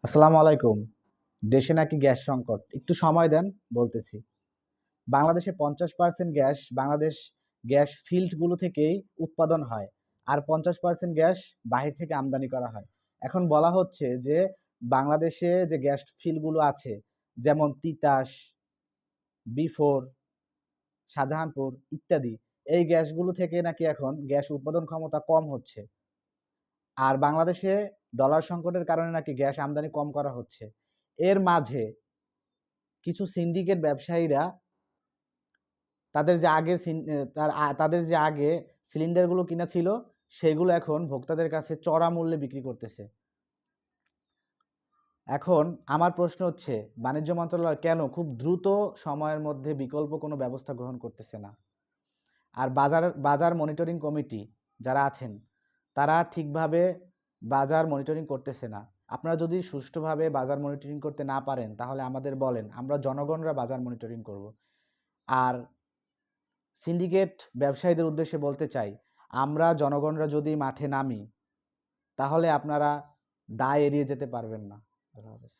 আসসালামু আলাইকুম। দেশে নাকি গ্যাস সংকট। একটু সময় দেন, বলতেছি। বাংলাদেশে ৫০% গ্যাস বাংলাদেশ গ্যাস ফিল্ডগুলো থেকেই উৎপাদন হয়। আর ৫০% গ্যাস বাহির থেকে আমদানি করা হয়। এখন বলা হচ্ছে যে বাংলাদেশে যে গ্যাস ফিল্ডগুলো আছে, যেমন তিতাস, বি4, শাহজাহানপুর ইত্যাদি, এই গ্যাসগুলো থেকে নাকি এখন গ্যাস উৎপাদন ক্ষমতা কম হচ্ছে। আর বাংলাদেশে ডলার সংকটের কারণে নাকি গ্যাস আমদানি কম করা হচ্ছে। এর মাঝে কিছু সিন্ডিকেট ব্যবসায়ীরা তাদের যে আগের তাদের যে আগে সিলিন্ডারগুলো কিনা ছিল, সেগুলো এখন ভোক্তাদের কাছে চড়া মূল্যে বিক্রি করতেছে। এখন আমার প্রশ্ন হচ্ছে, বাণিজ্য মন্ত্রণালয় কেন খুব দ্রুত সময়ের মধ্যে বিকল্প কোনো ব্যবস্থা গ্রহণ করতেছে না? আর বাজার মনিটরিং কমিটি যারা আছেন, তারা ঠিকভাবে বাজার মনিটরিং করতেছে না। আপনারা যদি সুষ্ঠুভাবে বাজার মনিটরিং করতে না পারেন, তাহলে আমাদের বলেন, আমরা জনগণরা বাজার মনিটরিং করব। আর সিন্ডিকেট ব্যবসায়ীদের উদ্দেশ্যে বলতে চাই, আমরা জনগণরা যদি মাঠে নামি, তাহলে আপনারা দায় এড়িয়ে যেতে পারবেন না। আল্লাহ হাফেজ।